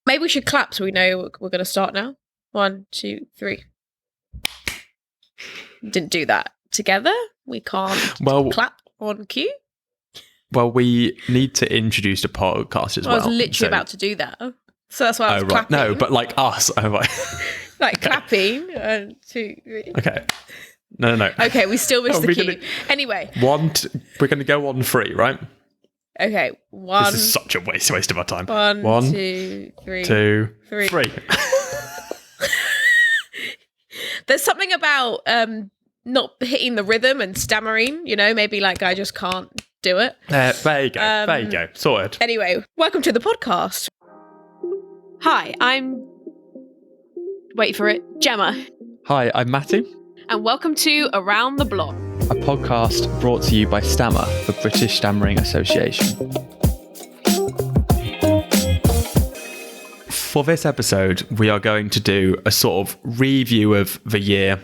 Maybe we should clap so we know we're going to start now. 1, 2, 3. Didn't do that together. We can't clap on cue. Well, we need to introduce the podcast as well. I was literally about to do that. So that's why I was clapping. No, but like us. Oh, right. Like clapping. 1, 2, 3. Okay. No. Okay, we still missed the cue. Anyway. We're going to go on 3, right? Okay, 1. This is such a waste of our time. 1, 2, 3. 2, 3. There's something about not hitting the rhythm and stammering, maybe like I just can't do it. There you go. There you go. Sorted. Anyway, welcome to the podcast. Hi, I'm... Wait for it. Gemma. Hi, I'm Matty. And welcome to Around the Block, a podcast brought to you by STAMMA, the British Stammering Association. For this episode, we are going to do a sort of review of the year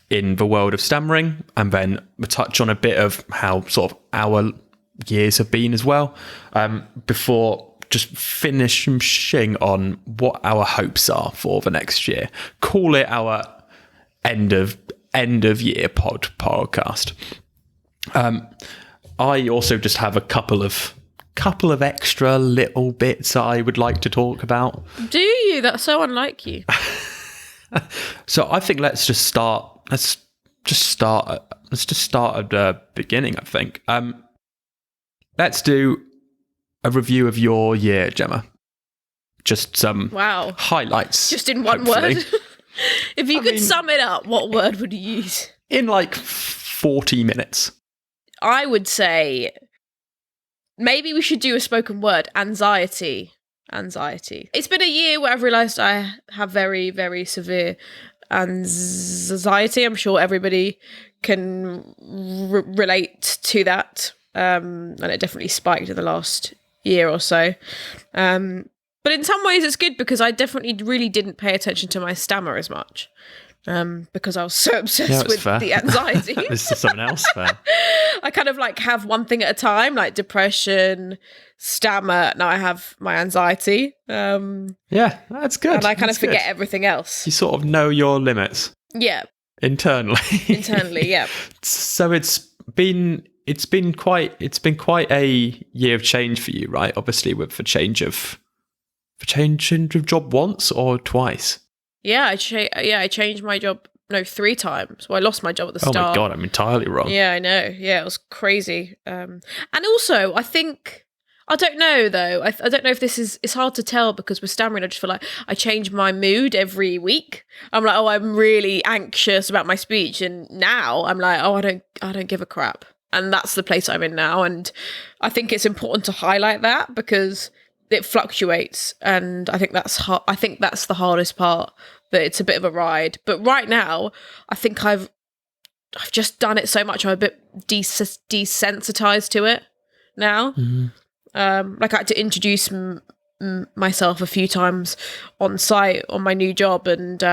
in the world of stammering, and then we'll touch on a bit of how sort of our years have been as well, before just finishing on what our hopes are for the next year. Call it our end of year podcast. I also just have a couple of extra little bits I would like to talk about. Do you? That's so unlike you. So I think let's just start at the beginning, I think. Let's do a review of your year, Gemma. Just some highlights. Just in one word. If you could sum it up, what word would you use? In like 40 minutes. I would say maybe we should do a spoken word. Anxiety. It's been a year where I've realised I have very, very severe anxiety. I'm sure everybody can relate to that. And it definitely spiked in the last year or so. But in some ways it's good because I definitely really didn't pay attention to my stammer as much. Because I was so obsessed with the anxiety. This is something else there. I kind of like have one thing at a time, like depression, stammer. Now I have my anxiety. Yeah, that's good. And I kind of forget everything else. You sort of know your limits. Yeah. Internally, yeah. So it's been quite a year of change for you, right? Obviously with the change of job once or twice. Yeah, I changed my job 3 times. Well, I lost my job at the start. Oh my god, I'm entirely wrong. Yeah, I know. Yeah, it was crazy. And also, I think I don't know though. I don't know if it's hard to tell because with stammering, I just feel like I change my mood every week. I'm like, oh, I'm really anxious about my speech, and now I'm like, oh, I don't give a crap. And that's the place I'm in now. And I think it's important to highlight that because it fluctuates, and I think that's the hardest part. That it's a bit of a ride, but right now I think I've just done it so much. I'm a bit desensitized to it now. Mm-hmm. Like I had to introduce myself a few times on site on my new job, and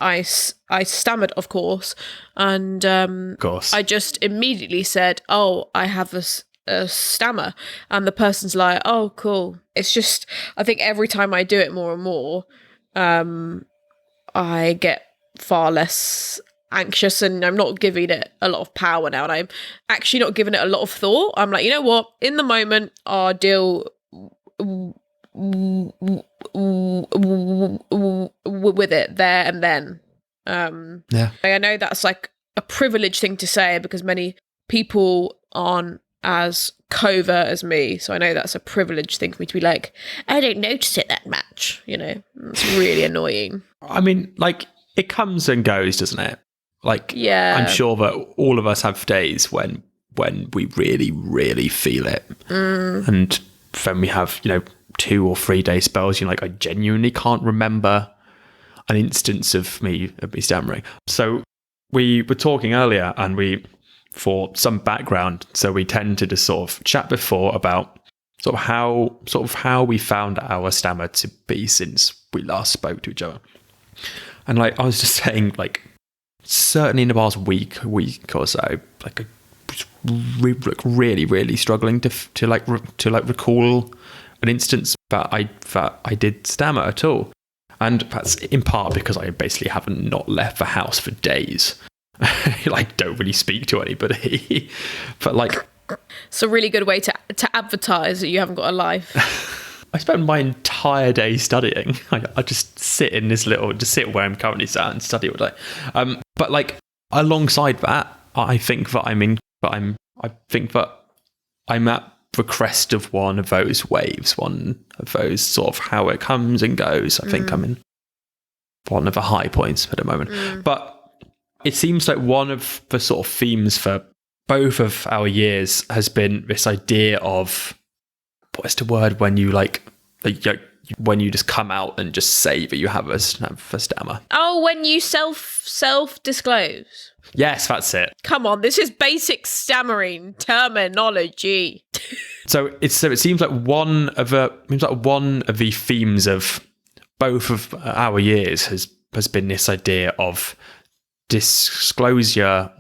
I stammered, of course, and I just immediately said, "Oh, I have a stammer," and the person's like, "Oh, cool." It's just, I think every time I do it more and more, I get far less anxious, and I'm not giving it a lot of power now, and I'm actually not giving it a lot of thought. I'm like, you know what? In the moment, I'll deal with it there and then. Yeah. I know that's like a privileged thing to say because many people aren't as covert as me, so I know that's a privileged thing for me to be like, I don't notice it that much, it's really annoying. I mean, like, it comes and goes, doesn't it? Like, yeah, I'm sure that all of us have days when we really, really feel it, and then we have 2 or 3 day spells. Like, I genuinely can't remember an instance of me stammering. So we were talking earlier, and for some background, so we tended to sort of chat before about sort of how we found our stammer to be since we last spoke to each other. And like I was just saying, like certainly in the past week or so, like really, really struggling to recall an instance that I did stammer at all. And that's in part because I basically haven't not left the house for days. Like, don't really speak to anybody. But like, it's a really good way to advertise that you haven't got a life. I spend my entire day studying. I just sit in this just sit where I'm currently sat and study all day. But like, alongside that, I think that I'm at the crest of one of those waves, one of those sort of how it comes and goes. I think I'm in one of the high points at the moment. But it seems like one of the sort of themes for both of our years has been this idea of, what's the word when you when you just come out and just say that you have a stammer? Oh, when you self disclose. Yes, that's it. Come on, this is basic stammering terminology. So it seems like one of the themes of both of our years has been this idea of disclosure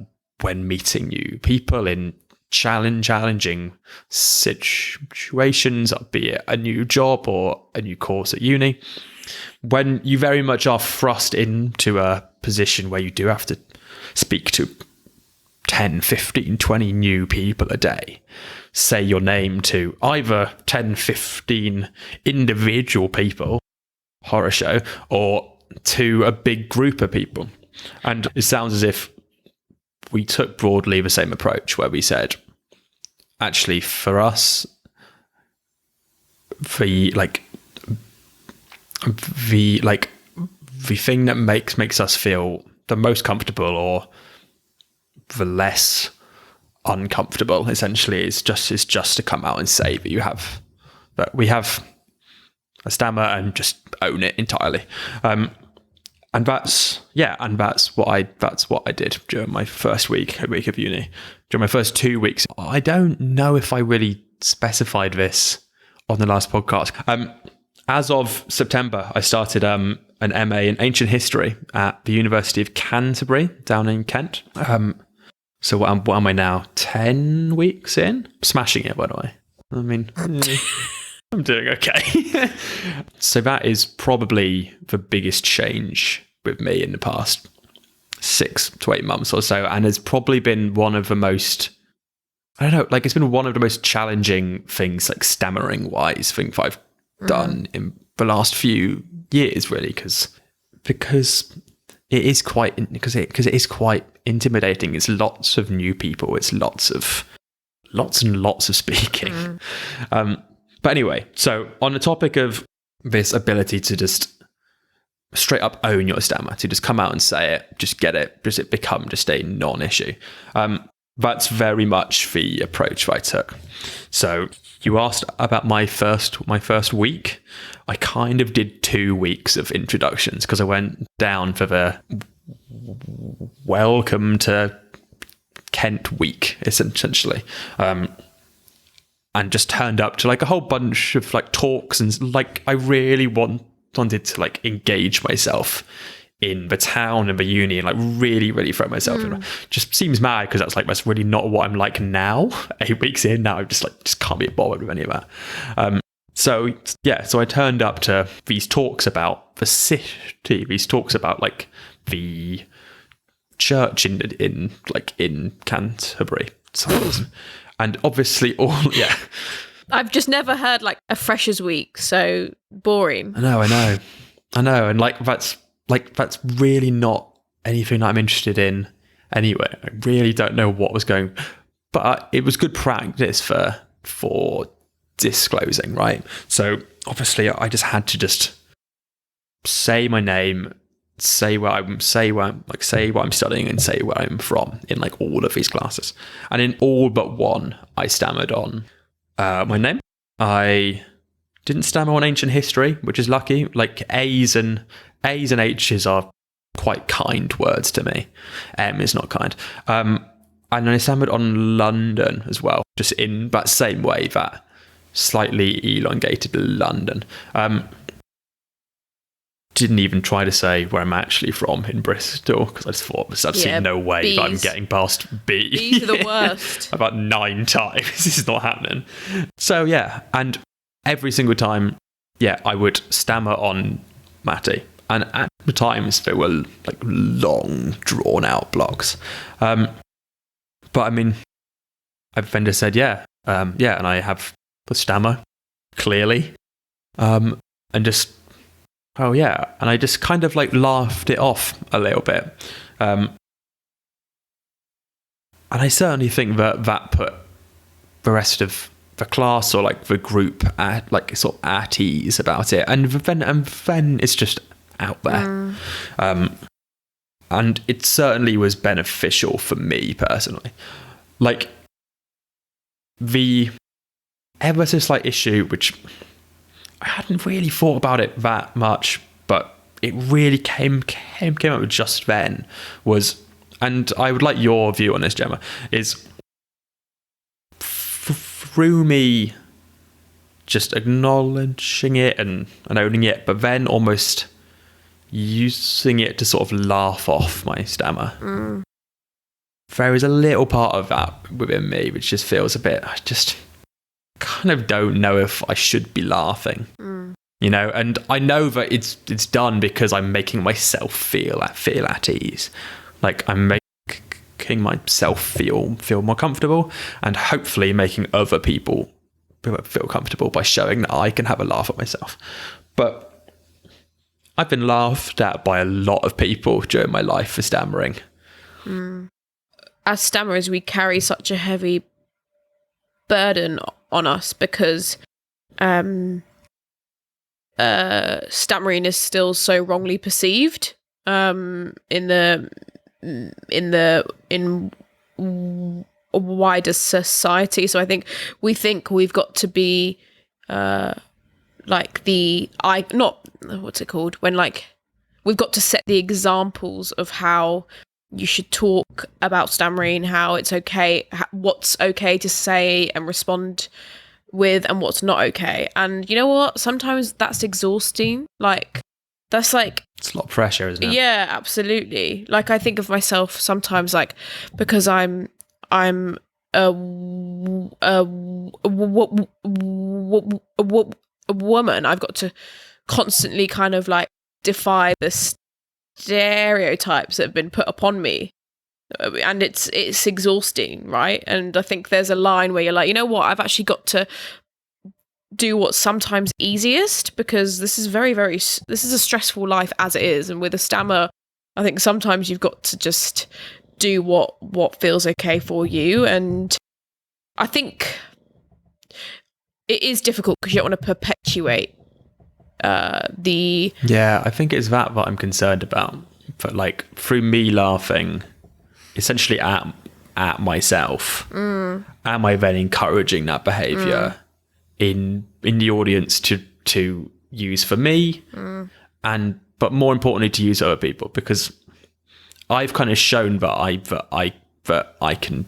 when meeting new people in challenging situations, be it a new job or a new course at uni, when you very much are thrust into a position where you do have to speak to 10, 15, 20 new people a day, say your name to either 10, 15 individual people, horror show, or to a big group of people. And it sounds as if we took broadly the same approach, where we said, actually, for us, the thing that makes us feel the most comfortable or the less uncomfortable, essentially, is just to come out and say that we have a stammer and just own it entirely. And that's what I did during my first week of uni. During my first 2 weeks, I don't know if I really specified this on the last podcast. As of September, I started an MA in ancient history at the University of Canterbury down in Kent. So what am I now? 10 weeks in? Smashing it, by the way. I mean, I'm doing okay. So that is probably the biggest change with me in the past 6 to 8 months or so, and it's probably been one of the most, it's been one of the most challenging things, like stammering wise, things I've done in the last few years, really, because it is quite intimidating. It's lots of new people. It's lots and lots of speaking. But anyway, so on the topic of this ability to just straight up own your stammer, to just come out and say it, just get it, just it become just a non-issue. That's very much the approach that I took. So you asked about my first week. I kind of did 2 weeks of introductions because I went down for the welcome to Kent week, essentially. And just turned up to like a whole bunch of like talks, and like I really wanted to like engage myself in the town and the uni and like really throw myself in. Just seems mad because that's really not what I'm like now. 8 weeks in now, I just can't be bothered with any of that. So I turned up to these talks about the city, these talks about like the church in Canterbury. And obviously I've just never heard like a freshers week, so boring. I know. And that's really not anything I'm interested in anyway. I really don't know what was going, but it was good practice for disclosing, right? So obviously I just had to just say my name, say what I'm studying, and say where I'm from in like all of these classes. And in all but one, I stammered on my name. I didn't stammer on ancient history, which is lucky. Like A's and H's are quite kind words to me. M is not kind. And I stammered on London as well, just in that same way, that slightly elongated London. Didn't even try to say where I'm actually from in Bristol, because I just thought there's absolutely no way that I'm getting past B. B's are the worst. About 9 times. This is not happening. So yeah, and every single time, I would stammer on Matty. And at the times, they were like long, drawn out blocks. But I mean, I've then just said, and I have the stammer, clearly. And just, and I just kind of like laughed it off a little bit. And I certainly think that put the rest of the class or like the group at like sort of at ease about it. And then it's just out there. And it certainly was beneficial for me personally. Like the ever so slight issue, which I hadn't really thought about it that much, but it really came up just then, was, and I would like your view on this, Gemma, is through me just acknowledging it and owning it, but then almost using it to sort of laugh off my stammer. There is a little part of that within me which just feels a bit, I just kind of don't know if I should be laughing, you know. And I know that it's done because I'm making myself feel at ease, like I'm making myself feel more comfortable, and hopefully making other people feel comfortable by showing that I can have a laugh at myself. But I've been laughed at by a lot of people during my life for stammering. As stammerers, we carry such a heavy burden on us because stammering is still so wrongly perceived in wider society. So I think we've got to be when like we've got to set the examples of how you should talk about stammering, how it's okay, what's okay to say and respond with, and what's not okay. And you know what? Sometimes that's exhausting. Like that's like, it's a lot of pressure, isn't it? Yeah, absolutely. Like I think of myself sometimes, like because I'm a woman, I've got to constantly kind of like defy the stereotypes that have been put upon me, and it's exhausting, right? And I think there's a line where you're like, you know what, I've actually got to do what's sometimes easiest, because this is this is a stressful life as it is, and with a stammer I think sometimes you've got to just do what feels okay for you. And I think it is difficult because you don't want to perpetuate I think it's that I'm concerned about. But like through me laughing essentially at myself, am I then encouraging that behavior in the audience to use for me, but more importantly to use other people? Because I've kind of shown that I can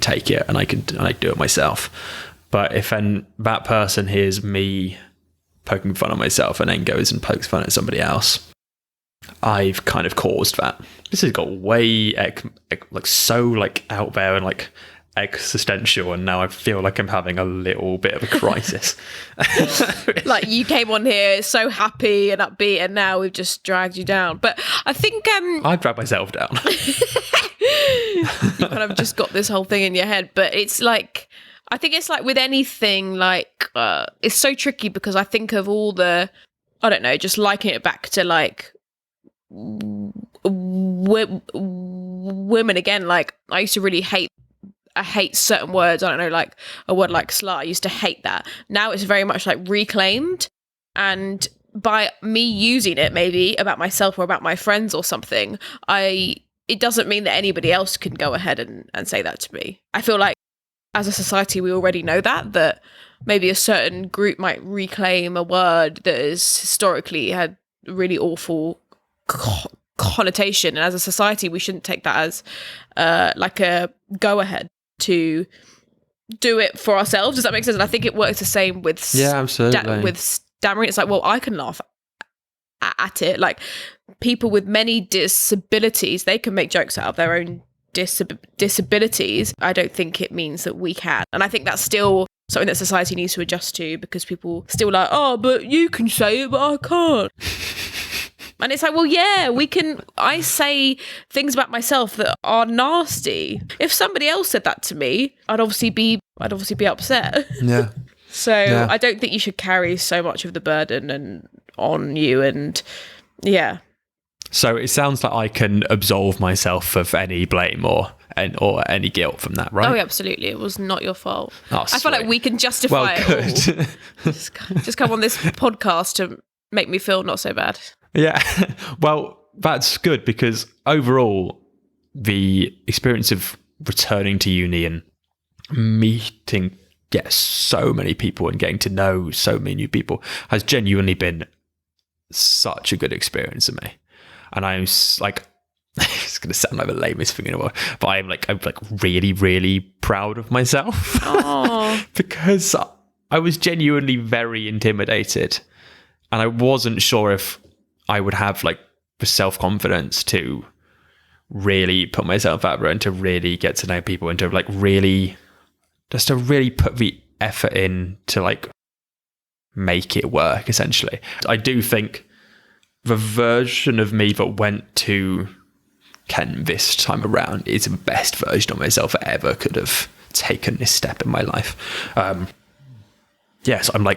take it and I do it myself. But if then that person hears me poking fun at myself and then goes and pokes fun at somebody else, I've kind of caused that. This has got way like out there and like existential, and now I feel like I'm having a little bit of a crisis. Like you came on here so happy and upbeat, and now we've just dragged you down. But I think I've dragged myself down. You kind of just got this whole thing in your head. But it's like, I think it's like with anything, like it's so tricky because I think of all the, I don't know, just liking it back to like women again. Like I used to really hate certain words. I don't know, like a word like slut. I used to hate that. Now it's very much like reclaimed, and by me using it maybe about myself or about my friends or something, it doesn't mean that anybody else can go ahead and say that to me. I feel like as a society we already know that maybe a certain group might reclaim a word that has historically had really awful connotation, and as a society we shouldn't take that as like a go ahead to do it for ourselves. Does that make sense? And I think it works the same with absolutely. With stammering. It's like, well, I can laugh at it. Like people with many disabilities, they can make jokes out of their own disabilities. I don't think it means that we can. And I think that's still something that society needs to adjust to, because people still like, oh, but you can say it, but I can't. And it's like, well, yeah, I say things about myself that are nasty. If somebody else said that to me, I'd obviously be upset. Yeah. So yeah. I don't think you should carry so much of the burden on you, and yeah. So it sounds like I can absolve myself of any blame or any guilt from that, right? Oh, absolutely. It was not your fault. Oh, I feel like we can justify it all. Just come on this podcast to make me feel not so bad. Yeah. Well, that's good, because overall, the experience of returning to uni and meeting so many people and getting to know so many new people has genuinely been such a good experience for me. And I'm like, it's going to sound like the lamest thing in the world, but I'm really, really proud of myself. Because I was genuinely very intimidated, and I wasn't sure if I would have like the self-confidence to really put myself out there and to really get to know people and to like really put the effort in to like make it work, essentially. I do think the version of me that went to Kent this time around is the best version of myself I ever could have taken this step in my life. So I'm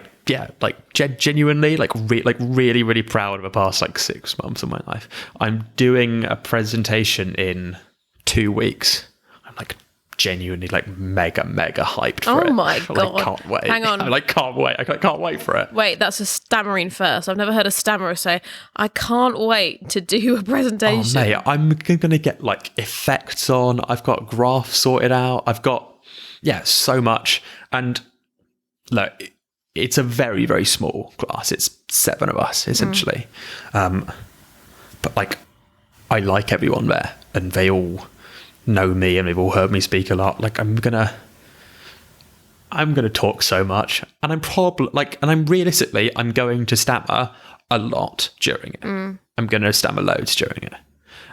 genuinely really, really proud of the past 6 months of my life. I'm doing a presentation in 2 weeks. I'm genuinely mega hyped for it. Oh my God. I can't wait. Hang on. Can't wait. I can't wait for it. Wait, that's a stammering first. I've never heard a stammerer say, I can't wait to do a presentation. Oh mate, I'm gonna get effects on. I've got graphs sorted out. I've got so much. And look, it's a very, very small class. It's 7 of us essentially. But I like everyone there, and they all know me and they've all heard me speak a lot. I'm gonna talk so much, and I'm going to stammer a lot during it. I'm gonna stammer loads during it,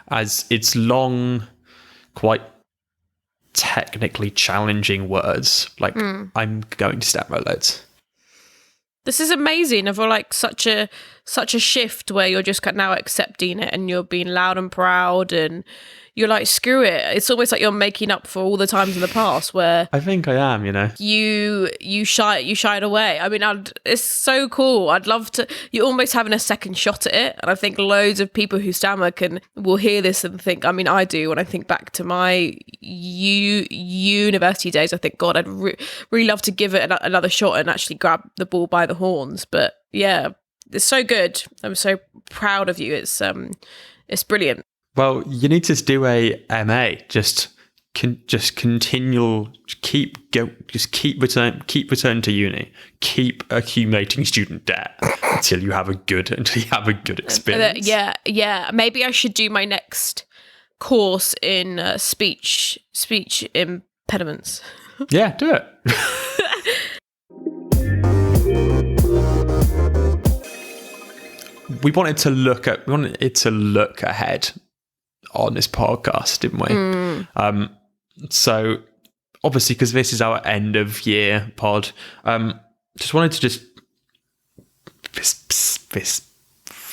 as it's long, quite technically challenging words. I'm going to stammer loads. This is amazing. I feel like such a shift where you're just now accepting it, and you're being loud and proud, and you're like, screw it. It's almost like you're making up for all the times in the past where I think I am, you shied away. I mean, it's so cool. I'd love to. You're almost having a second shot at it, and I think loads of people who stammer will hear this and think. I mean, I do when I think back to my university days. I think, God, I'd really love to give it another shot and actually grab the ball by the horns. But yeah, it's so good. I'm so proud of you. It's brilliant. Well, you need to do a MA. Just continue. Keep returning to uni. Keep accumulating student debt until you have a good experience. Yeah. Maybe I should do my next course in speech impediments. Yeah, do it. We wanted to look ahead on this podcast, didn't we? So obviously, because this is our end of year pod, just wanted to this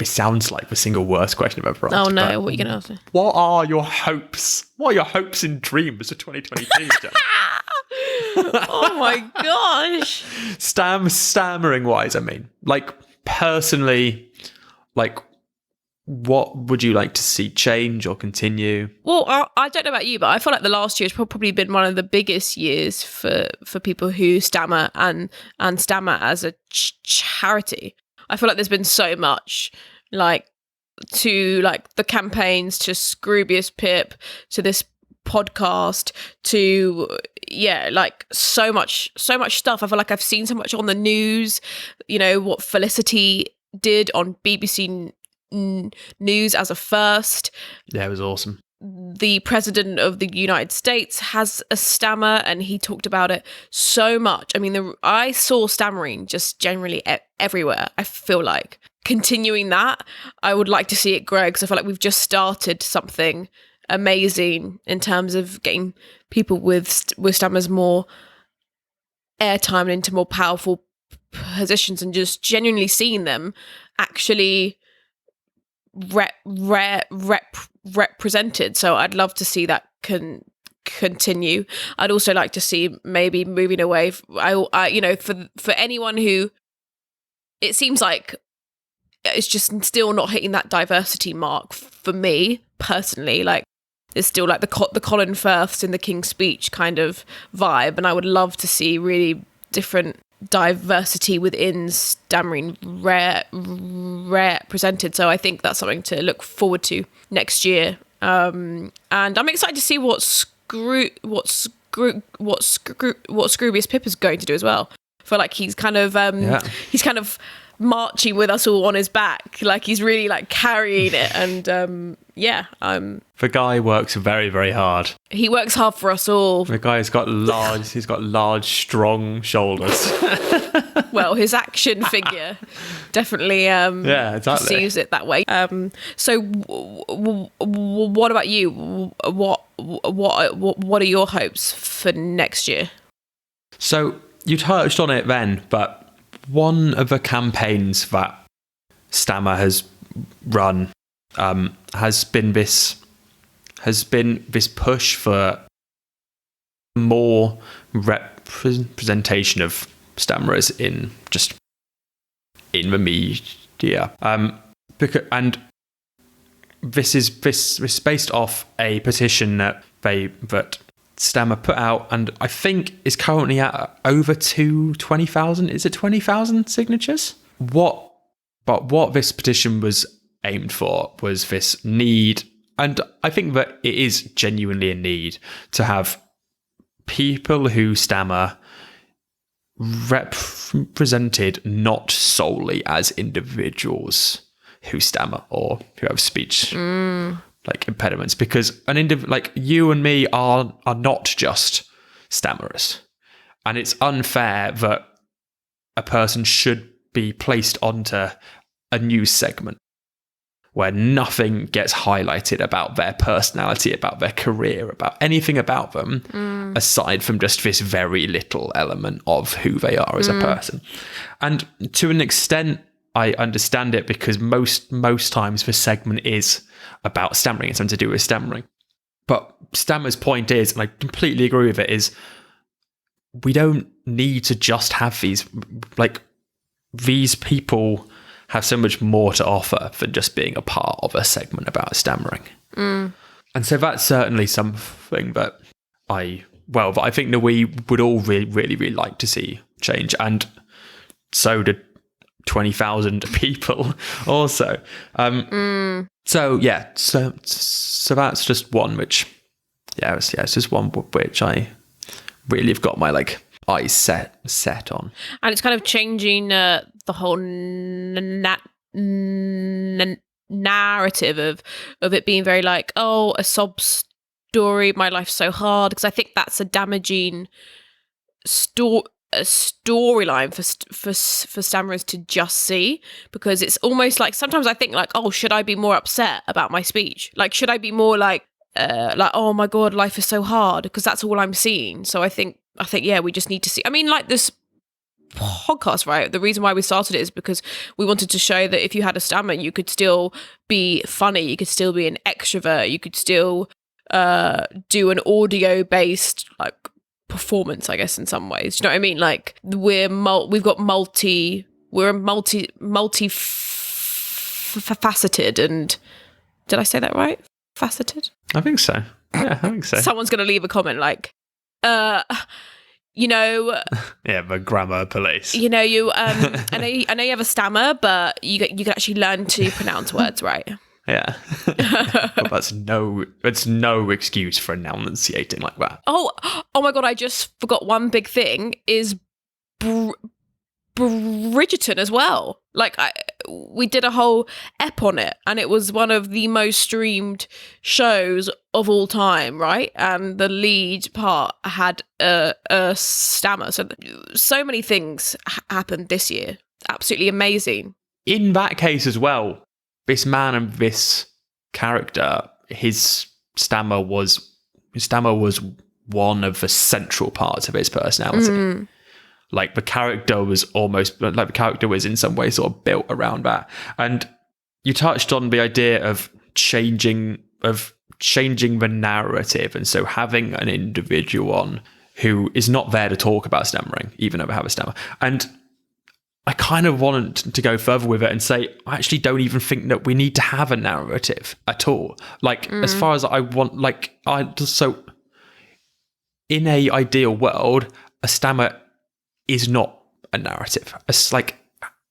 sounds like the single worst question I've ever asked. Oh no, what are you going to ask me? What are your hopes? What are your hopes and dreams for 2022? Oh my gosh. Stammering wise, I mean, personally, what would you like to see change or continue? Well, I don't know about you, but I feel like the last year has probably been one of the biggest years for people who stammer and stammer as a charity. I feel like there's been so much, to the campaigns, to Scroobius Pip, to this podcast, to so much stuff. I feel like I've seen so much on the news. What Felicity did on BBC News as a first. Yeah, it was awesome. The president of the United States has a stammer, and he talked about it so much. I mean, I saw stammering just generally everywhere. I feel like continuing that, I would like to see it grow, because I feel like we've just started something amazing in terms of getting people with stammers more airtime and into more powerful positions, and just genuinely seeing them actually represented. So I'd love to see that continue. I'd also like to see maybe moving away. For anyone who it seems like it's just still not hitting that diversity mark for me personally. Like, it's still like the Colin Firths in the King's Speech kind of vibe, and I would love to see really different diversity within stammering represented. So I think that's something to look forward to next year. And I'm excited to see what Scroobius Pip is going to do as well. I feel like he's kind of marching with us all on his back, like he's really like carrying it. And the guy works very, very hard. He works hard for us all. The guy's got large strong shoulders. Well, his action figure definitely perceives it that way. So what about you? What are your hopes for next year? So you touched on it then, but one of the campaigns that STAMMA has run has been this push for more representation of stammerers in the media. And this is based off a petition that STAMMA put out, and I think is currently at over 20,000. Is it 20,000 signatures? What this petition was aimed for was this need, and I think that it is genuinely a need, to have people who stammer represented not solely as individuals who stammer or who have speech like impediments, because like you and me are not just stammerers, and it's unfair that a person should be placed onto a news segment where nothing gets highlighted about their personality, about their career, about anything about them, aside from just this very little element of who they are as a person. And to an extent, I understand it, because most times the segment is about stammering. It's something to do with stammering. But Stammer's point is, and I completely agree with it, is we don't need to just have these people have so much more to offer than just being a part of a segment about stammering. And so that's certainly something that I think that we would all really, really, really like to see change. And so did 20,000 people also. So that's just one which, it's just one which I really have got my eyes set on. And it's kind of changing the whole narrative of it being very like, oh, a sob story, my life's so hard, because I think that's a damaging storyline for stammerers to just see, because it's almost like sometimes I think like, oh, should I be more upset about my speech? Like, should I be more like oh my god, life is so hard, because that's all I'm seeing. So I think we just need to see. I mean, like this podcast, right? The reason why we started it is because we wanted to show that if you had a stammer, you could still be funny, you could still be an extrovert, you could still do an audio based like performance, I guess, in some ways. Do you know what I mean? Like we're multi-faceted, and did I say that right? Faceted? I think so. Yeah, I think so. Someone's going to leave a comment like, yeah, the grammar police. I know you have a stammer, but you can actually learn to pronounce words right. Yeah. Well, that's no excuse for enunciating like that. Oh my god, I just forgot one big thing is Bridgerton as well. Like we did a whole ep on it, and it was one of the most streamed shows of all time, right? And the lead part had a stammer. So many things happened this year. Absolutely amazing. In that case as well, this man and this character, his stammer was one of the central parts of his personality. Like the character was in some way sort of built around that. And you touched on the idea of changing the narrative, and so having an individual on who is not there to talk about stammering, even though they have a stammer. And I kind of want to go further with it and say, I actually don't even think that we need to have a narrative at all. Like, as far as I want, so in a ideal world, a stammer is not a narrative. It's like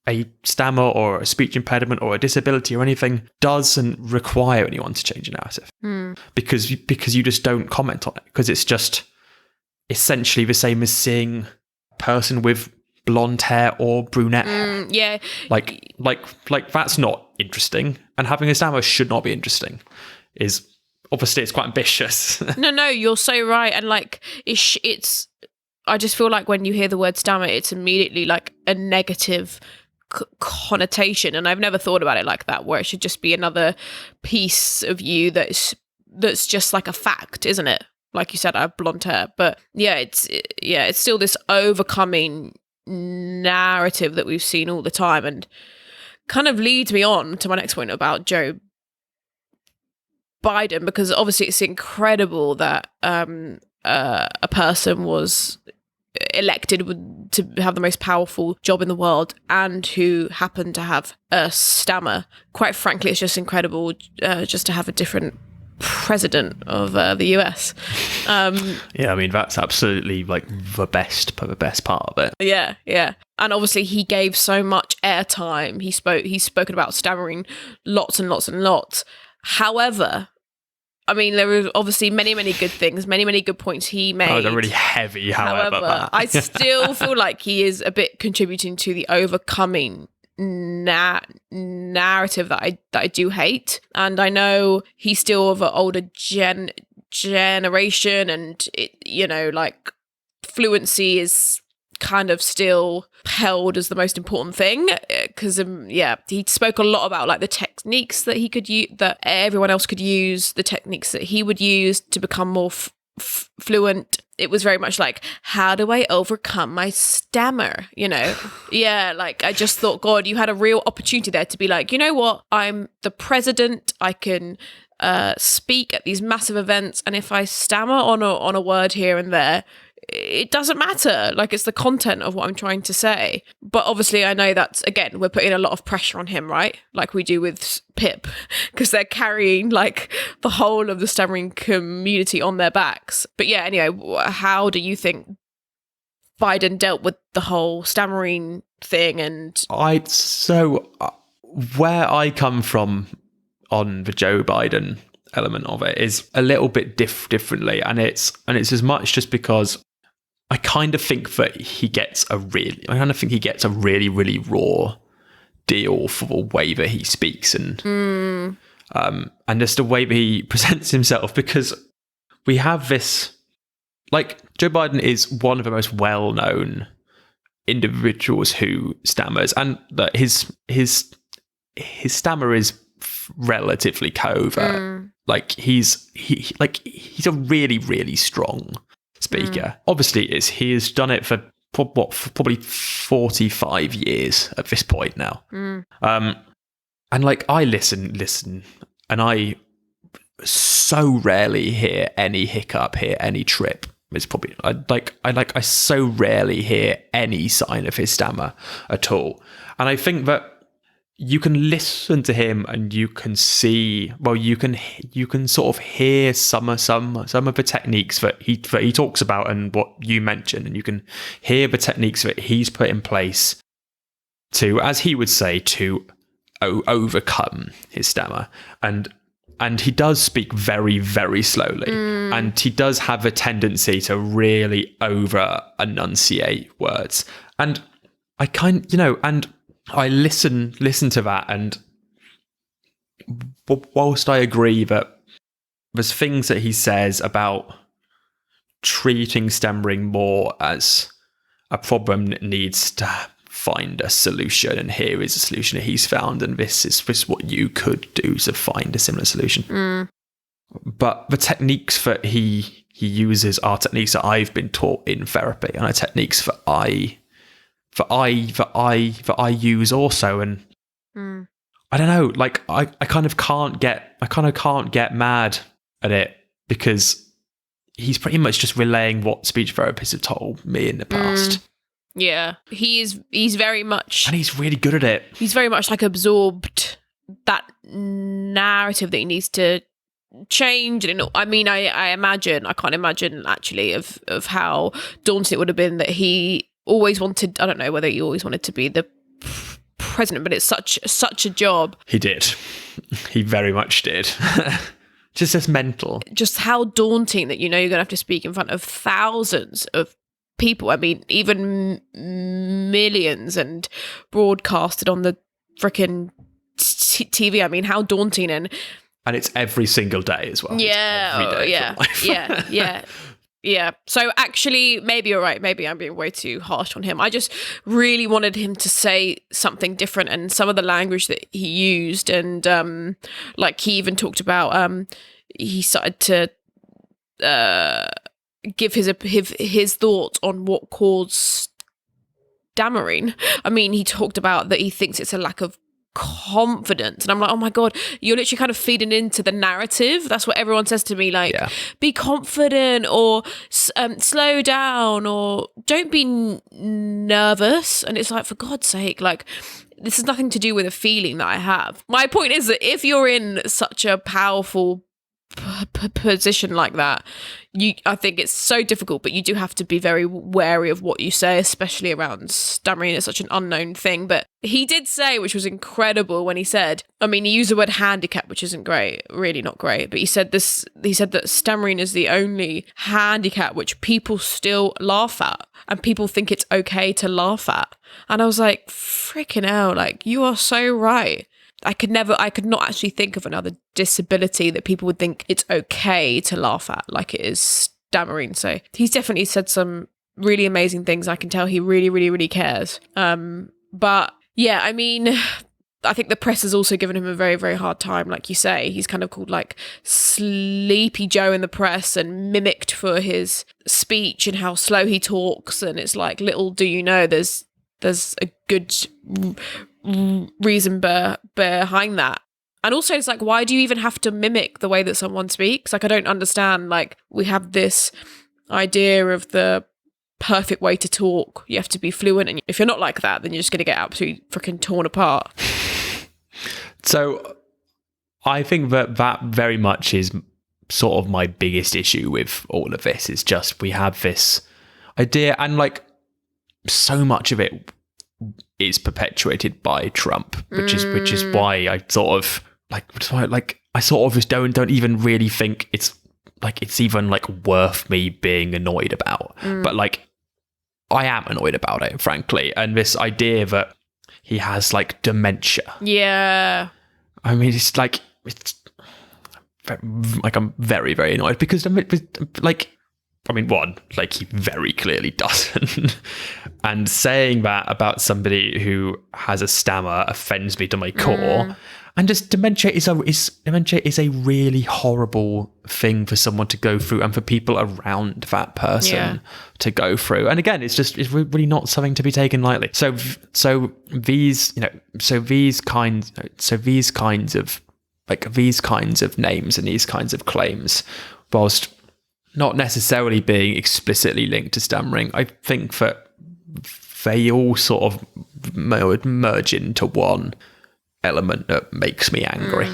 a stammer or a speech impediment or a disability or anything doesn't require anyone to change a narrative because you just don't comment on it, because it's just essentially the same as seeing a person with blonde hair or brunette hair. Yeah. Like that's not interesting, and having a stammer should not be interesting. Is obviously it's quite ambitious. No, you're so right. And like it's I just feel like when you hear the word stammer, it's immediately like a negative connotation, and I've never thought about it like that, where it should just be another piece of you that's just like a fact, isn't it? Like you said, I have blonde hair, but it's still this overcoming narrative that we've seen all the time, and kind of leads me on to my next point about Joe Biden, because obviously it's incredible that a person was elected to have the most powerful job in the world and who happened to have a stammer. Quite frankly, it's just incredible just to have a different president of the US. Yeah, I mean, that's absolutely like the best part of it. Yeah. And obviously he gave so much airtime. He's spoken about stammering lots and lots and lots. However, I mean, there were obviously many, many good things, many, many good points he made. Oh, they're really heavy, however. I still feel like he is a bit contributing to the overcoming narrative that I do hate. And I know he's still of an older generation, and like fluency is kind of still held as the most important thing, because he spoke a lot about like the techniques that he could use, that everyone else could use, the techniques that he would use to become more fluent. It was very much like, how do I overcome my stammer? Yeah, like I just thought, God, you had a real opportunity there to be like, you know what, I'm the president, I can speak at these massive events, and if I stammer on a word here and there, it doesn't matter. Like, it's the content of what I'm trying to say. But obviously I know that's, again, we're putting a lot of pressure on him, right? Like we do with Pip, because they're carrying like the whole of the stammering community on their backs. But yeah, anyway, how do you think Biden dealt with the whole stammering thing? And where I come from on the Joe Biden element of it is a little bit differently, and it's as much just because I kind of think that he gets a really really raw deal for the way that he speaks and just the way that he presents himself, because we have this, like, Joe Biden is one of the most well-known individuals who stammers, and that his stammer is relatively covert. Like he's a really, really strong speaker. Obviously he has done it for probably 45 years at this point now. And like I listen and I so rarely hear any hiccup, hear any trip. It's probably I so rarely hear any sign of his stammer at all. And I think that you can listen to him and you can see, well, you can sort of hear some of the techniques that he talks about and what you mentioned, and you can hear the techniques that he's put in place to, as he would say, to overcome his stammer. And he does speak very, very slowly, and he does have a tendency to really over enunciate words. And I I listen to that, and whilst I agree that there's things that he says about treating stammering more as a problem that needs to find a solution, and here is a solution that he's found, and this is what you could do to find a similar solution. But the techniques that he uses are techniques that I've been taught in therapy, and are techniques that I that I use also. And I don't know, like I kind of can't get mad at it, because he's pretty much just relaying what speech therapists have told me in the past. Yeah, he's very much, and he's really good at it. He's very much like absorbed that narrative that he needs to change. And I mean, I can't imagine actually of how daunting it would have been that he always wanted. I don't know whether he always wanted to be the president, but it's such a job. He did. He very much did. Just mental. Just how daunting that, you're going to have to speak in front of thousands of people. I mean, even millions, and broadcasted on the freaking TV. I mean, how daunting. And it's every single day as well. Yeah. So actually, maybe you're right. Maybe I'm being way too harsh on him. I just really wanted him to say something different, and some of the language that he used, and like he even talked about he started to give his thoughts on what caused stammering. I mean, he talked about that he thinks it's a lack of confidence, and I'm like, oh my god, you're literally kind of feeding into the narrative. That's what everyone says to me, like, be confident, or slow down, or don't be nervous. And it's like, for God's sake, like, this has nothing to do with a feeling that I have. My point is that if you're in such a powerful position like that, I think it's so difficult, but you do have to be very wary of what you say, especially around stammering. It's such an unknown thing. But he did say, which was incredible, when he said, I mean, he used the word handicap, which isn't great, really not great, but he said that stammering is the only handicap which people still laugh at, and people think it's okay to laugh at. And I was like, freaking hell, like, you are so right. I could not actually think of another disability that people would think it's okay to laugh at like it is stammering. So he's definitely said some really amazing things. I can tell he really, really, really cares. But yeah, I mean, I think the press has also given him a very, very hard time. Like you say, he's kind of called like Sleepy Joe in the press, and mimicked for his speech and how slow he talks. And it's like, little do you know, there's a good reason behind that. And also, it's like, why do you even have to mimic the way that someone speaks? Like, I don't understand. Like, we have this idea of the perfect way to talk. You have to be fluent, and if you're not like that, then you're just going to get absolutely freaking torn apart. So I think that very much is sort of my biggest issue with all of this, is just we have this idea, and like so much of it is perpetuated by Trump, which is why I sort of I sort of just don't even really think it's even like worth me being annoyed about. But like, I am annoyed about it, frankly. And this idea that he has like dementia. Yeah. I mean, it's like I'm very, very annoyed, because like, I mean, one, like, he very clearly doesn't. And saying that about somebody who has a stammer offends me to my core. And just dementia is a really horrible thing for someone to go through, and for people around that person to go through. And again, it's really not something to be taken lightly. So these kinds of names and these kinds of claims, whilst not necessarily being explicitly linked to stammering, I think that they all sort of merge into one element that makes me angry.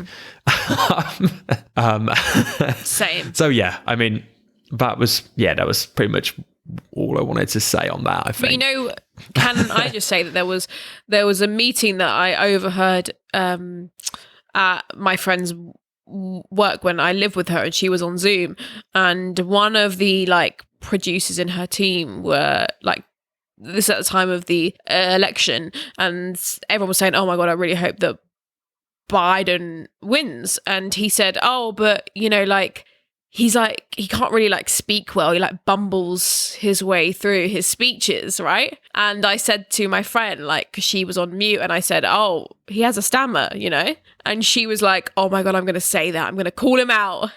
Same. So yeah, I mean, that was pretty much all I wanted to say on that, I think. But, you know, can I just say that there was a meeting that I overheard at my friend's work when I lived with her, and she was on Zoom, and one of the like producers in her team were like, this at the time of the election, and everyone was saying, oh my god, I really hope that Biden wins. And he said, oh, but you know, like, he's like, he can't really like speak well, he like bumbles his way through his speeches, right? And I said to my friend, like, 'cause she was on mute, and I said, oh, he has a stammer, you know? And she was like, oh my god, I'm gonna say that, I'm gonna call him out.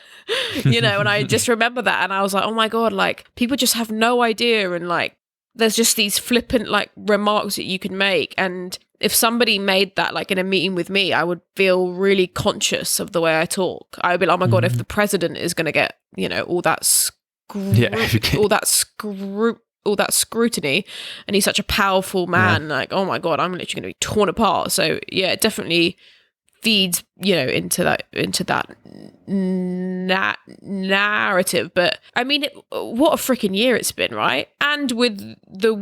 You know, and I just remember that, and I was like, oh my god, like, people just have no idea, and like, there's just these flippant like remarks that you can make, and if somebody made that like in a meeting with me, I would feel really conscious of the way I talk. I would be like, oh my god, if the president is going to get, you know, all that all that scrutiny, and he's such a powerful man, like, oh my god, I'm literally going to be torn apart. So yeah, it definitely feeds, you know, into that narrative. But I mean, what a freaking year it's been, right? And with the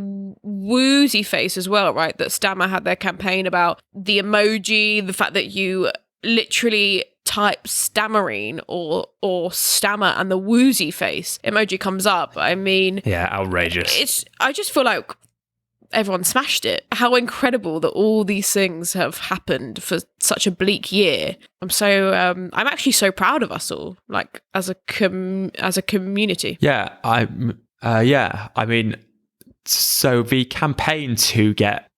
woozy face as well, right? That Stammer had their campaign about the emoji, the fact that you literally type stammering or stammer and the woozy face emoji comes up. I mean, yeah, outrageous. I just feel like everyone smashed it. How incredible that all these things have happened for such a bleak year. I'm actually so proud of us all, like as a community. Yeah, I mean, so the campaign to get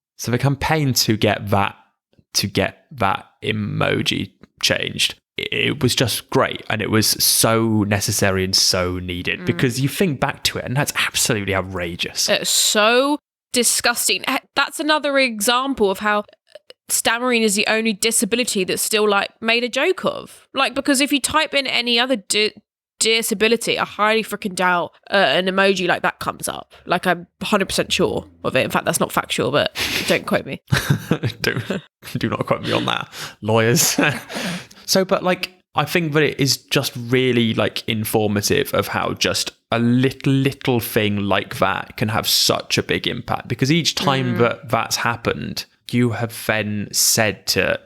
that emoji changed, it was just great, and it was so necessary and so needed, because you think back to it and that's absolutely outrageous. It's so disgusting. That's another example of how stammering is the only disability that's still like made a joke of, like, because if you type in any other disability, I highly freaking doubt an emoji like that comes up. Like, I'm 100% sure of it. In fact, that's not factual, but don't quote me. do not quote me on that, lawyers. So, but like, I think that it is just really like informative of how just a little thing like that can have such a big impact, because each time that's happened, you have then said to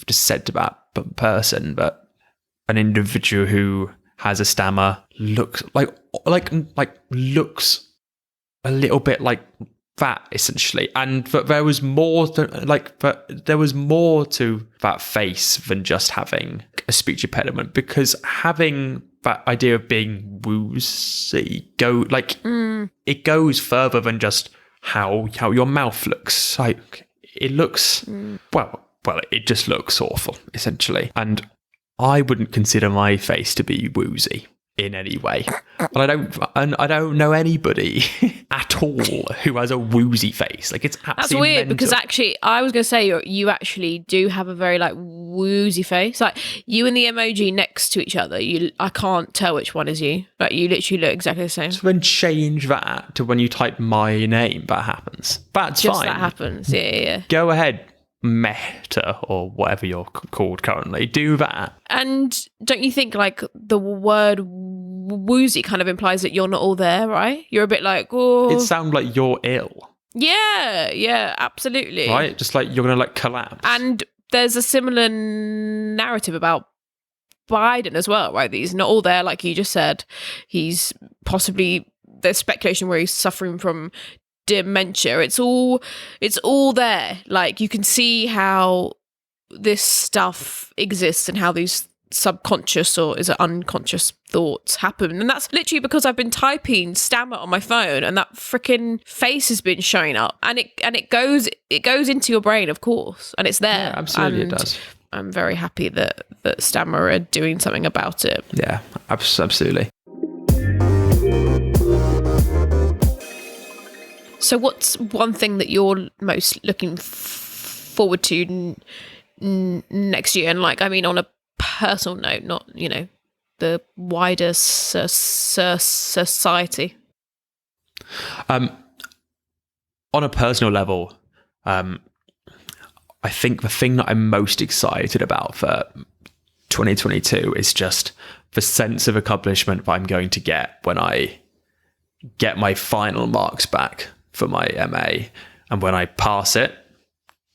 that person that an individual who has a stammer looks like looks a little bit like that, essentially, and that there was more to that face than just having a speech impediment, because having that idea of being woozy it goes further than just how your mouth looks. Like, it looks well, it just looks awful, essentially. And I wouldn't consider my face to be woozy in any way. But I don't know anybody at all who has a woozy face. Like, it's absolutely That's weird mental. Because actually, I was going to say you actually do have a very like woozy face. Like, you and the emoji next to each other, I can't tell which one is you. Like, you literally look exactly the same. So then change that to when you type my name, that happens. That's Just fine. that happens. Yeah. Go ahead, Meta, or whatever you're called currently. Do that. And don't you think like the word woozy kind of implies that you're not all there, right? You're a bit like, oh, It sounds like you're ill. Yeah, absolutely. Right? Just like you're going to like collapse. And there's a similar narrative about Biden as well, right? That he's not all there, like you just said. He's possibly, there's speculation where he's suffering from dementia. It's all there. Like, you can see how this stuff exists and how these subconscious, or is it unconscious, thoughts happen. And that's literally because I've been typing stammer on my phone and that freaking face has been showing up, and it goes into your brain, of course, and it's there. Yeah, absolutely. And it does. I'm very happy that Stammer are doing something about it. Yeah, absolutely. So what's one thing that you're most looking forward to next year? And like, I mean, on a personal note, not, you know, the wider society. On a personal level, I think the thing that I'm most excited about for 2022 is just the sense of accomplishment that I'm going to get when I get my final marks back for my MA, and when I pass it,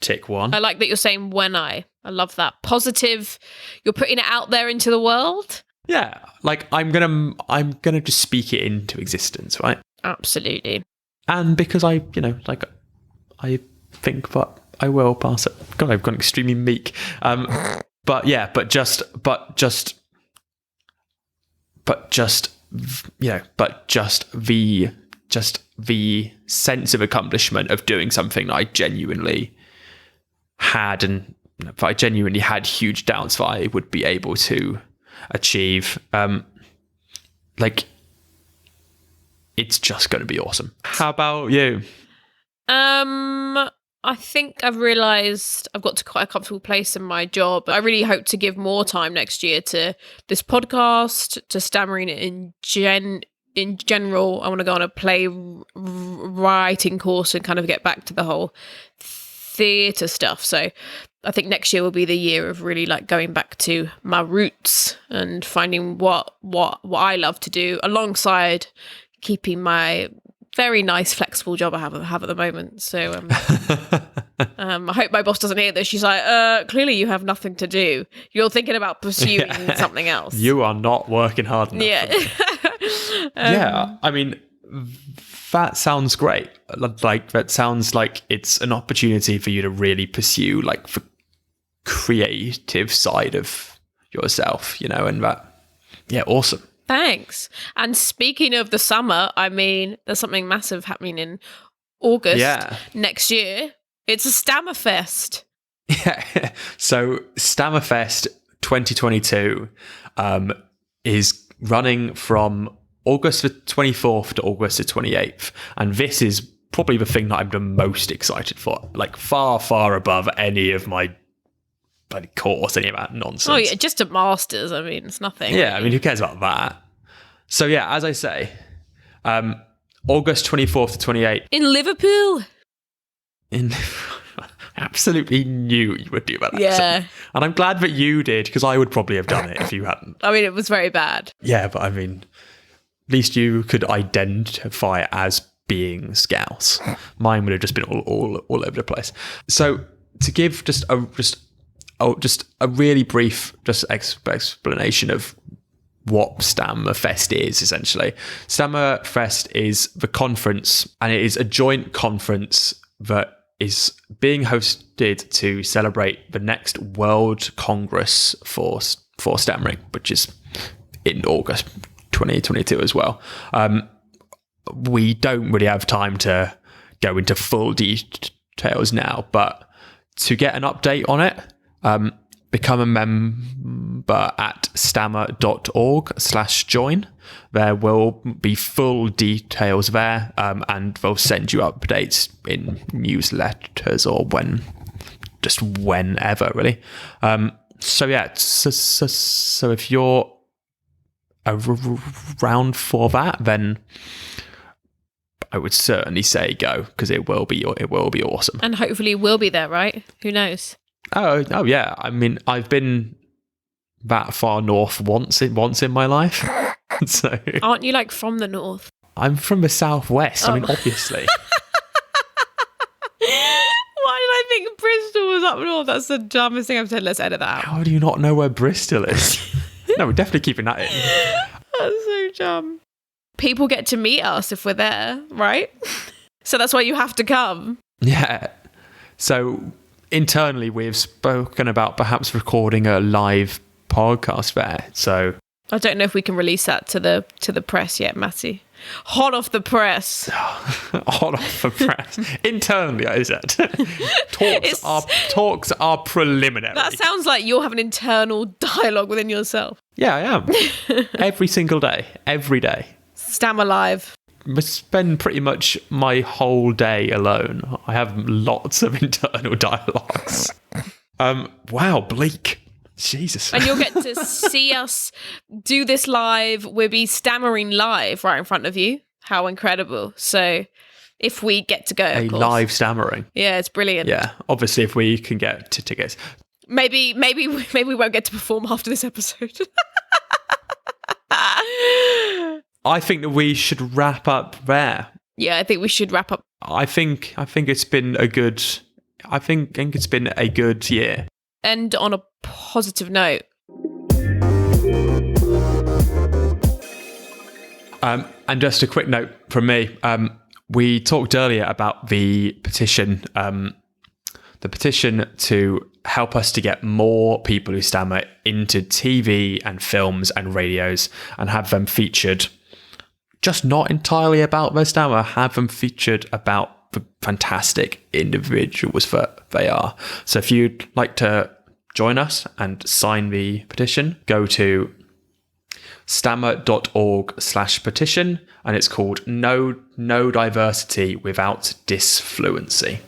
tick 1. I like that you're saying when I love that. Positive, you're putting it out there into the world. Yeah, like I'm gonna just speak it into existence, right? Absolutely. And because I think that I will pass it. God, I've gone extremely meek. But just the sense of accomplishment of doing something that I genuinely had, and if I genuinely had huge doubts that I would be able to achieve. it's just going to be awesome. How about you? I think I've realised I've got to quite a comfortable place in my job. I really hope to give more time next year to this podcast, to stammering in general. I want to go on a writing course and kind of get back to the whole theatre stuff. So I think next year will be the year of really like going back to my roots and finding what I love to do alongside keeping my very nice flexible job I have at the moment. So I hope my boss doesn't hear this. She's like, clearly you have nothing to do. You're thinking about pursuing something else. You are not working hard enough. Yeah. Yeah, I mean, that sounds great. Like, that sounds like it's an opportunity for you to really pursue like the creative side of yourself, and that, yeah, awesome. Thanks. And speaking of the summer, I mean, there's something massive happening in August next year. It's a Stamifest. Yeah. So Stamifest 2022 is running from August the 24th to August the 28th. And this is probably the thing that I'm the most excited for. Like far, far above any of my bloody course, any of that nonsense. Oh yeah, just a master's. I mean, it's nothing. Yeah, I mean, who cares about that? So yeah, as I say, August 24th to 28th. In Liverpool. Absolutely knew you would do that. Yeah. Accent. And I'm glad that you did, because I would probably have done it if you hadn't. I mean, it was very bad. Yeah, but I mean, at least you could identify as being Scouse. Mine would have just been all over the place. So to give just a really brief explanation of what STAMMAFest is, essentially. STAMMAFest is the conference, and it is a joint conference that is being hosted to celebrate the next World Congress for Stammering, which is in August 2022 as well. We don't really have time to go into full details now, but to get an update on it, become a member at stamma.org/join. There will be full details there, and they'll send you updates in newsletters or whenever, really. So yeah, so if you're around for that, then I would certainly say go, because it will be awesome. And hopefully we'll be there, right? Who knows? Oh yeah. I mean, I've been that far north once in my life. So aren't you like from the north? I'm from the southwest. I mean, obviously. Why did I think Bristol was up north? That's the dumbest thing I've said. Let's edit that out. How do you not know where Bristol is? No, we're definitely keeping that in. That's so dumb. People get to meet us if we're there, right? So that's why you have to come. Yeah. So internally, we've spoken about perhaps recording a live podcast there. So I don't know if we can release that to the press yet, Matty. Hot off the press. Hot off the press. Internally, I said. Talks are preliminary. That sounds like you'll have an internal dialogue within yourself. Yeah, I am. Every single day. Every day. Stammer live. I spend pretty much my whole day alone. I have lots of internal dialogues. Wow, bleak. Jesus. And you'll get to see us do this live. We'll be stammering live right in front of you. How incredible. So if we get to go, of course. Live stammering. Yeah, it's brilliant. Yeah, obviously if we can get to tickets. Maybe we won't get to perform after this episode. I think that we should wrap up there. Yeah, I think we should wrap up. I think it's been a good year. End on a positive note. And just a quick note from me. We talked earlier about the petition to help us to get more people who stammer into TV and films and radios and have them featured, just not entirely about their stammer, have them featured about the fantastic individuals that they are. So if you'd like to join us and sign the petition, go to stamma.org/petition, and it's called No Diversity Without Disfluency.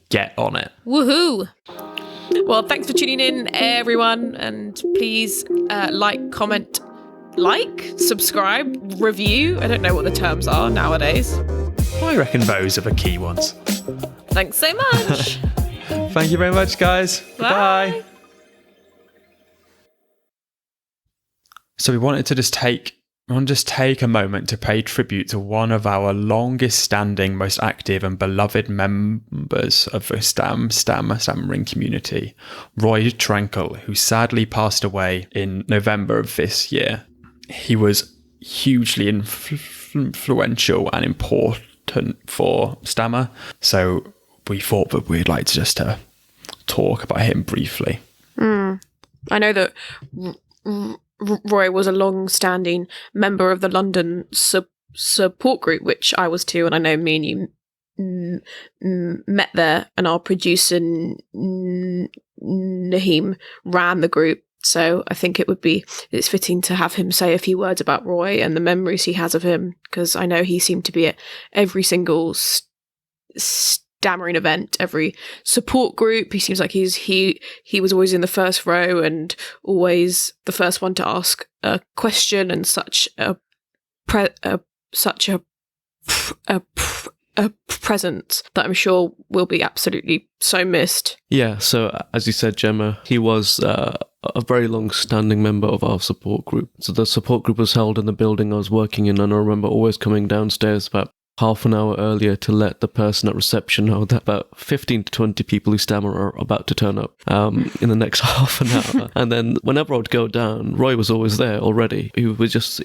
Get on it. Woohoo! Well, thanks for tuning in, everyone, and please comment, subscribe, review. I don't know what the terms are nowadays. I reckon those are the key ones. Thanks so much. Thank you very much, guys. Bye. So we wanted to just take a moment to pay tribute to one of our longest standing, most active and beloved members of the stammering community, Roy Trankel, who sadly passed away in November of this year. He was hugely influential and important for Stamma, so we thought that we'd like to just talk about him briefly. I know that Roy was a long-standing member of the London support group, which I was too, and I know me and you met there, and our producer Naheem ran the group. So I think it's fitting to have him say a few words about Roy and the memories he has of him, because I know he seemed to be at every single stammering event, every support group. He seems like he was always in the first row and always the first one to ask a question, and such a presence that I'm sure will be absolutely so missed. Yeah, so as you said, Gemma, he was a very long-standing member of our support group. So the support group was held in the building I was working in, and I remember always coming downstairs about half an hour earlier to let the person at reception know that about 15 to 20 people who stammer are about to turn up in the next half an hour. And then whenever I would go down, Roy was always there already. He was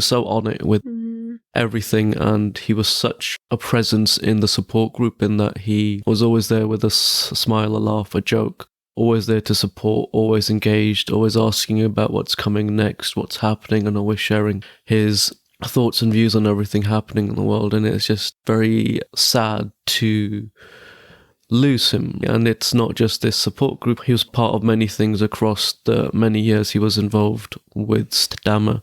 so on it with everything, and he was such a presence in the support group in that he was always there with a smile, a laugh, a joke. Always there to support, always engaged, always asking about what's coming next, what's happening, and always sharing his thoughts and views on everything happening in the world. And it's just very sad to lose him. And it's not just this support group. He was part of many things across the many years he was involved with Stamma.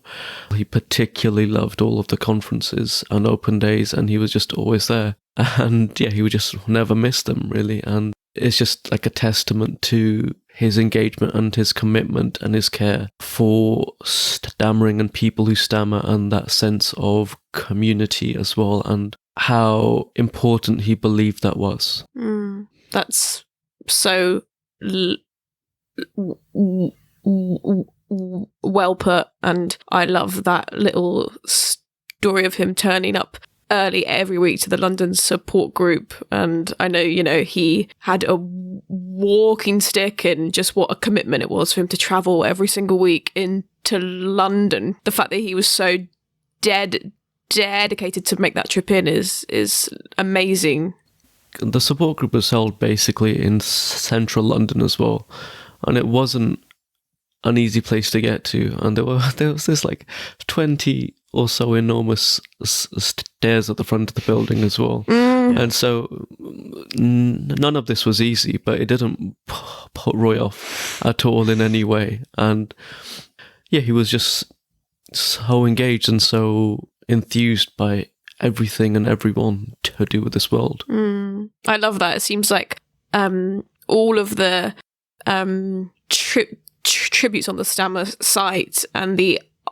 He particularly loved all of the conferences and open days, and he was just always there. And yeah, he would just never miss them, really. And it's just like a testament to his engagement and his commitment and his care for stammering and people who stammer, and that sense of community as well, and how important he believed that was. That's so well put, and I love that little story of him turning up early every week to the London support group. And I know, he had a walking stick, and just what a commitment it was for him to travel every single week into London. The fact that he was so dedicated to make that trip in is amazing. The support group was held basically in central London as well, and it wasn't an easy place to get to. And there was this like 20 or so enormous stairs at the front of the building as well. And so none of this was easy, but it didn't put Roy off at all in any way. And yeah, he was just so engaged and so enthused by everything and everyone to do with this world. I love that. It seems like all of the tributes on the Stamma site and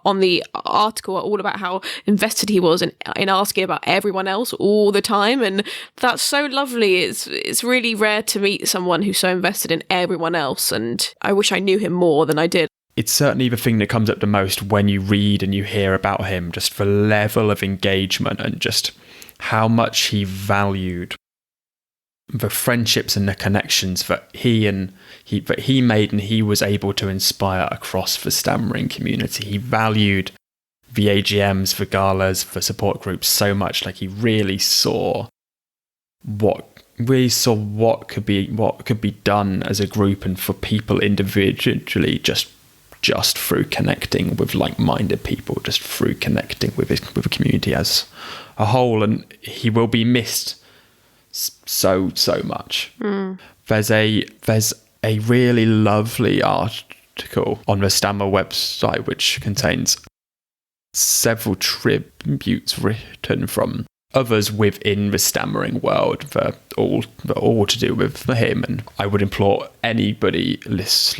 on the article are all about how invested he was in asking about everyone else all the time, and that's so lovely. It's really rare to meet someone who's so invested in everyone else, and I wish I knew him more than I did. It's certainly the thing that comes up the most when you read and you hear about him, just the level of engagement and just how much he valued the friendships and the connections that he made and he was able to inspire across the stammering community. He valued the AGMs, the galas, the support groups so much. Like, he really saw what could be done as a group and for people individually, just through connecting with like-minded people, just through connecting with the community as a whole. And he will be missed so much. There's a really lovely article on the Stamma website, which contains several tributes written from others within the stammering world that all to do with him. And I would implore anybody listening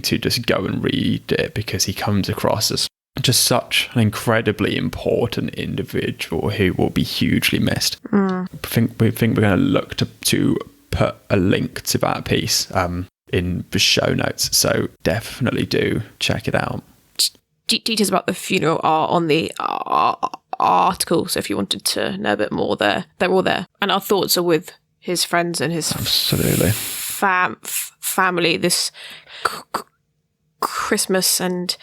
to just go and read it, because he comes across as just such an incredibly important individual who will be hugely missed. I think we're going to look to put a link to that piece in the show notes, so definitely do check it out. Details about the funeral are on the article, so if you wanted to know a bit more, they're all there. And our thoughts are with his friends and his absolutely family this Christmas. And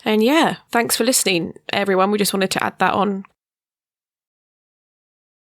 yeah, thanks for listening, everyone. We just wanted to add that on